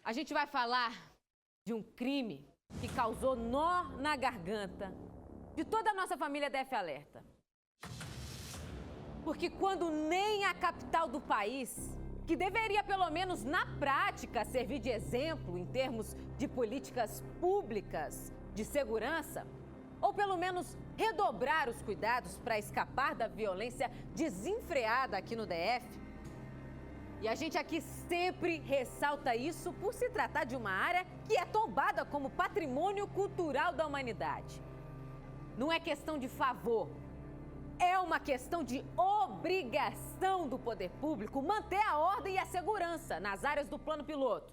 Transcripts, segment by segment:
A gente vai falar de um crime que causou nó na garganta de toda a nossa família DF Alerta. Porque quando nem a capital do país, que deveria pelo menos na prática servir de exemplo em termos de políticas públicas de segurança, ou pelo menos redobrar os cuidados para escapar da violência desenfreada aqui no DF, e a gente aqui sempre ressalta isso por se tratar de uma área que é tombada como patrimônio cultural da humanidade. Não é questão de favor, é uma questão de obrigação do poder público manter a ordem e a segurança nas áreas do plano piloto.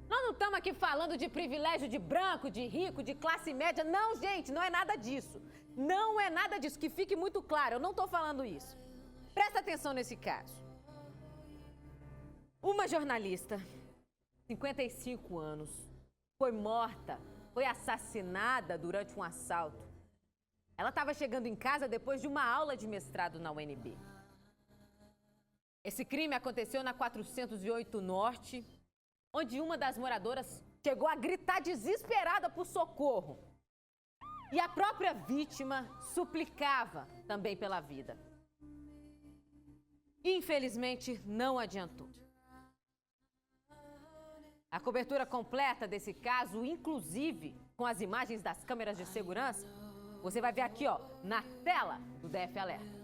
Nós não estamos aqui falando de privilégio de branco, de rico, de classe média. Não, gente, não é nada disso. Não é nada disso, que fique muito claro, eu não estou falando isso. Presta atenção nesse caso. Uma jornalista, 55 anos, foi morta, foi assassinada durante um assalto. Ela estava chegando em casa depois de uma aula de mestrado na UNB. Esse crime aconteceu na 408 Norte, onde uma das moradoras chegou a gritar desesperada por socorro. E a própria vítima suplicava também pela vida. Infelizmente, não adiantou. A cobertura completa desse caso, inclusive com as imagens das câmeras de segurança, você vai ver aqui, ó, na tela do DF Alerta.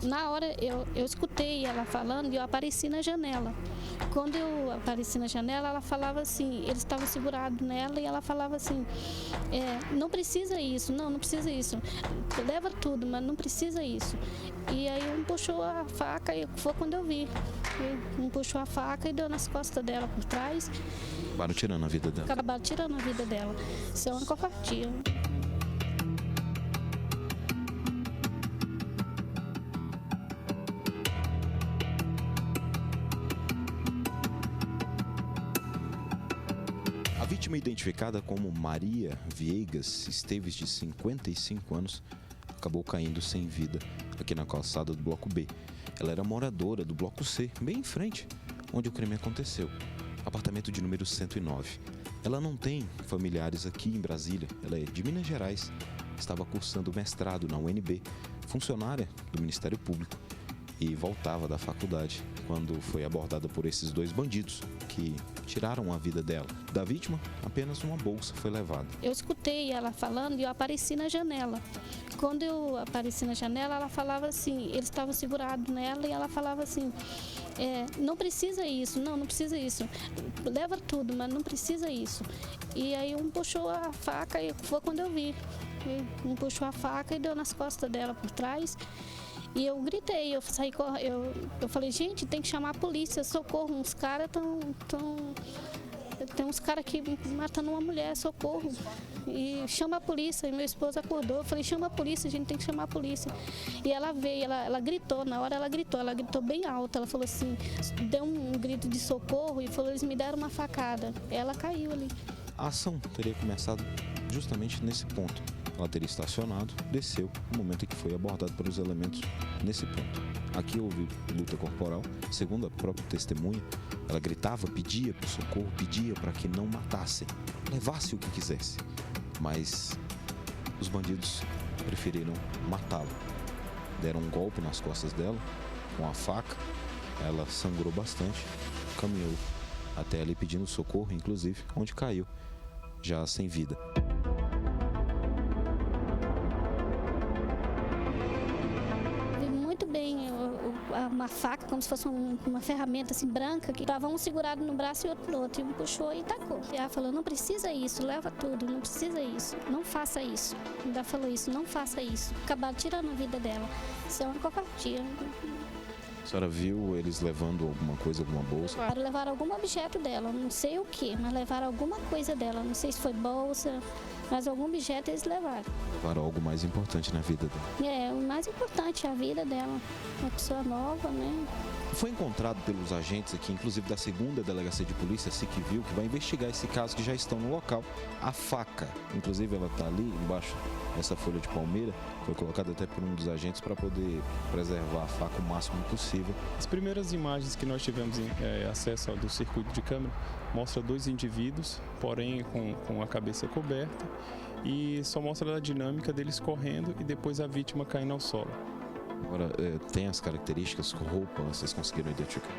Na hora eu escutei ela falando e eu apareci na janela. Quando eu apareci na janela, ela falava assim, eles estavam segurados nela e ela falava assim, não precisa isso, não precisa isso, leva tudo, mas não precisa isso. E aí um puxou a faca e foi quando eu vi. Um puxou a faca e deu nas costas dela por trás. Acabaram tirando a vida dela. Acabaram tirando a vida dela. Isso é uma covardia. A vítima, identificada como Maria Viegas Esteves, de 55 anos, acabou caindo sem vida aqui na calçada do Bloco B. Ela era moradora do Bloco C, bem em frente, onde o crime aconteceu, apartamento de número 109. Ela não tem familiares aqui em Brasília, ela é de Minas Gerais, estava cursando mestrado na UNB, funcionária do Ministério Público, e voltava da faculdade quando foi abordada por esses dois bandidos que tiraram a vida dela. Da vítima, apenas uma bolsa foi levada. Eu escutei ela falando e eu apareci na janela. Quando eu apareci na janela, ela falava assim, eles estavam segurados nela e ela falava assim, não precisa isso, não precisa isso, leva tudo, mas não precisa isso. E aí um puxou a faca e foi quando eu vi. Um puxou a faca e deu nas costas dela por trás. E eu gritei, eu saí, eu falei, gente, tem que chamar a polícia, socorro, uns caras tem uns caras aqui matando uma mulher, socorro. E chama a polícia, e meu esposo acordou, eu falei, chama a polícia, a gente tem que chamar a polícia. E ela veio, ela gritou, na hora ela gritou bem alto, ela falou assim, deu um grito de socorro e falou, eles me deram uma facada. Ela caiu ali. A ação teria começado justamente nesse ponto. Ela teria estacionado, desceu, no momento em que foi abordado pelos elementos nesse ponto. Aqui houve luta corporal, segundo a própria testemunha, ela gritava, pedia por socorro, pedia para que não matassem, levasse o que quisesse. Mas os bandidos preferiram matá-la. Deram um golpe nas costas dela, com a faca, ela sangrou bastante, caminhou até ali pedindo socorro, inclusive, onde caiu, já sem vida. Uma faca, como se fosse uma ferramenta assim branca, que estava um segurado no braço e outro no outro, e um puxou e tacou. E ela falou, não precisa isso, leva tudo, não precisa isso, não faça isso. Ainda falou isso, não faça isso. Acabaram tirando a vida dela. Isso é uma covardia. A senhora viu eles levando alguma coisa, alguma bolsa? Levaram algum objeto dela, não sei o que, mas levaram alguma coisa dela, não sei se foi bolsa, Mas algum objeto eles levaram. Levaram algo mais importante na vida dela. É, o mais importante é a vida dela. Uma pessoa nova, né? Foi encontrado pelos agentes aqui, inclusive da 2ª Delegacia de Polícia, Cicvil, que vai investigar esse caso, que já estão no local, a faca. Inclusive ela está ali embaixo dessa folha de palmeira, foi colocada até por um dos agentes para poder preservar a faca o máximo possível. As primeiras imagens que nós tivemos acesso do circuito de câmera mostra 2 indivíduos, porém com a cabeça coberta, e só mostra a dinâmica deles correndo e depois a vítima caindo ao solo. Agora, tem as características, roupa, vocês conseguiram identificar?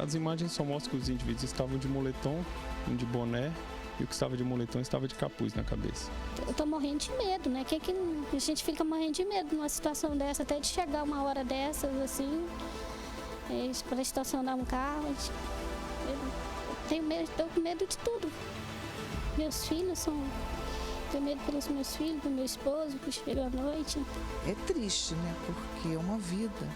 As imagens só mostram que os indivíduos estavam de moletom, um de boné, e o que estava de moletom estava de capuz na cabeça. Eu tô morrendo de medo, né? Que a gente fica morrendo de medo numa situação dessa, até de chegar uma hora dessas, assim, para estacionar um carro. Eu tô com medo de tudo. Meus filhos tenho medo pelos meus filhos, do meu esposo, que chega à noite. É triste, né? Porque é uma vida.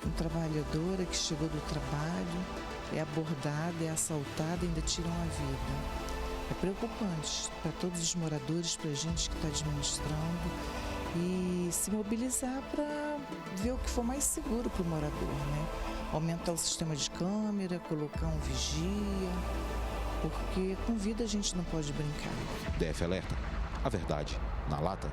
Uma trabalhadora que chegou do trabalho, é abordada, é assaltada e ainda tiram a vida. É preocupante para todos os moradores, para a gente que está administrando e se mobilizar para ver o que for mais seguro para o morador, né? Aumentar o sistema de câmera, colocar um vigia, porque com vida a gente não pode brincar. DF Alerta, a verdade na lata.